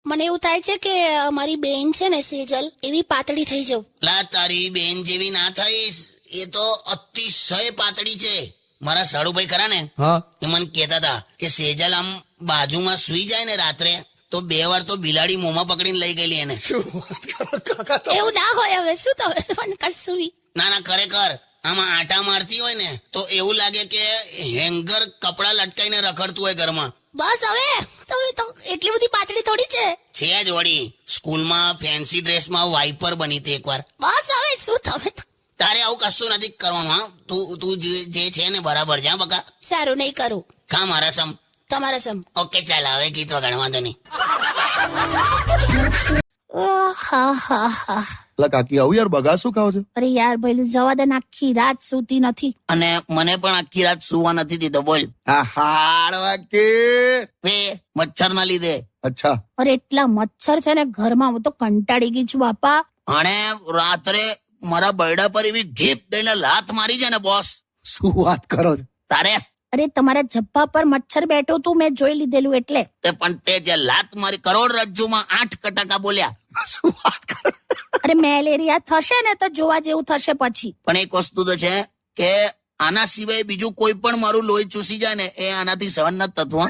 મને એવું થાય છે કે મારી બેન છે ને સેજલ એવી પાતળી થઈ જાઉં. લા તારી બેન જેવી ના થઈશ, એ તો અતિશય પાતળી છે. મારા સાડુભાઈ ખરા ને, હા એ મને કહેતા હતા કે સેજલ આમ બાજુમાં સુઈ જાય ને રાત્રે તો 2 વાર તો બિલાડી મોંમાં પકડીને લઈ ગયેલી એને. શું વાત કરો કાકા તો એવું ના હોય. હવે શું તમે મને કશું બી. ના ના, ખરેખર આમાં આટા મારતી હોય ને તો એવું લાગે કે હેંગર કપડા લટકાઈને રખડતું હોય ઘરમાં. બસ હવે તમે તો એટલી બધી પાતળી થોડી છે. છે જ વળી, સ્કૂલમાં ફેન્સી ડ્રેસમાં વાઇપર બની હતી એકવાર. બસ હવે શું તમે તો. તારે આવું કશું નથી કરવાનું. હા, તું જે છે ને બરાબર છે. હા બકા, સારું નહીં કરું. ખા મારા સમ. તમારા સમ. ઓકે ચાલ, હવે ગીત વગાડ, વાંધો નહીં. હા હા હા. લા કાકી આવું યાર બગા શું ખાવ છો? અરે યાર ભઈલું જવા દે ને, આખી રાત સૂતી નથી. અને મને પણ આખી રાત સુવા નથી દીધો. બોલ આ હાડવા કે વે, મચ્છર ના લીધે. અચ્છા અરે એટલા મચ્છર છે ને ઘરમાં, હું તો કંટાળી ગઈ છું બાપા. અને રાત્રે મારા બૈડા પર એવી ઘેપ દઈને લાત મારી છે ને બોસ. શું વાત કરો છો? તારે અરે તમારા જબ્બા પર મચ્છર બેઠો તું, મેં જોઈ લીધેલું એટલે. તે પણ તે જે લાત મારી કરોડરજ્જુમાં 8 કટકા બોલ્યા. શું વાત કરો? અરે મેલેરિયા થશે ને તો જોવા જેવું થશે પછી. પણ એક વસ્તુ તો છે કે આના સિવાય બીજું કોઈ પણ મારું લોહી ચૂસી જાય ને એ આનાથી સહન નથી થતું.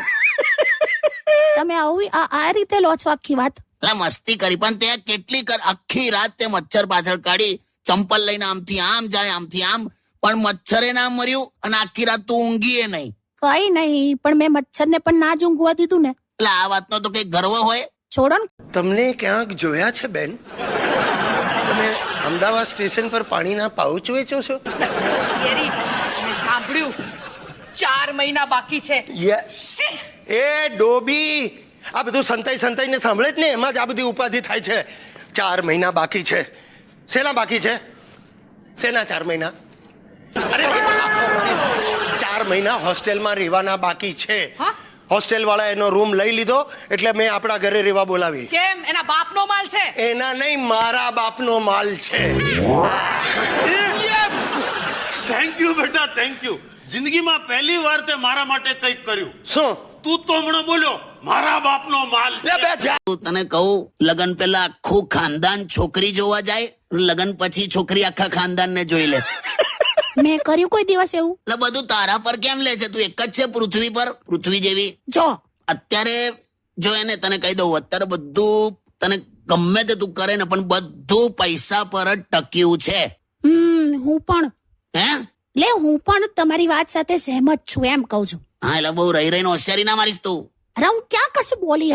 તમે આવું આ રીતે લો છો આખી વાત. એટલે મસ્તી કરી, પણ તે કેટલી આખી રાત તે મચ્છર પાછળ કાઢી, ચંપલ લઈને આમથી આમ જાય આમથી આમ, પણ મચ્છરે ના મર્યું અને આખી રાત તું ઊંઘીએ નહીં. કઈ નહીં, પણ મેં મચ્છરને પણ ના જ ઊંઘવા દીધું ને. એટલે આ વાતનો તો કઈ ગર્વ હોય? છોડો ને. તમને ક્યાંક જોયા છે બેન? તમે અમદાવાદ સ્ટેશન પર પાણીના પાઉચ વેચો છો? શેરી, મેં સાંભળ્યું 4 મહિના બાકી છે. શી! એ ડોબી, આ બધું સંતાઈને સાંભળે જ ને, એમાં જ આ બધી ઉપાધિ થાય છે. 4 મહિના બાકી છે. શેના બાકી છે? શેના 4 મહિના? અરે ભાઈ, આખો મારીશ. 4 મહિના હોસ્ટેલમાં રહેવાના બાકી છે. હા? હોસ્ટેલ વાળા એનો રૂમ લઈ લીધો એટલે મેં આપણા ઘરે રહેવા બોલાવી. કેમ? એના બાપનો માલ છે? એના નહીં, મારા બાપનો માલ છે. થેન્ક યુ બેટા, થેન્ક યુ. જિંદગીમાં પહેલી વાર તે મારા માટે કંઈક કર્યું. શું? તું તો હમણાં બોલ્યો મારા બાપનો માલ છે. લે બે જા. તું તને કહું, લગન પહેલા આખું ખાનદાન છોકરી જોવા જાય, લગન પછી છોકરી આખા ખાનદાનને જોઈ લે. મેં કર્યું કોઈ દિવસ એવું? એટલે બધું તારા પર કેમ લે છે? તું એક જ છે પૃથ્વી પર, પૃથ્વી જેવી. જો અત્યારે જો એને તને કહી દઉં, અત્યારે બધું તને ગમે તે તું કરે ને પણ બધું પૈસા પર જ ટક્યું છે. હું પણ હે? લે હું પણ તમારી વાત સાથે સહેમત છું એમ કહું છું. હા, એટલે બહુ રહી રહીને હોશિયારી ના મારીશ તું. અરે હું ક્યાં કશું બોલી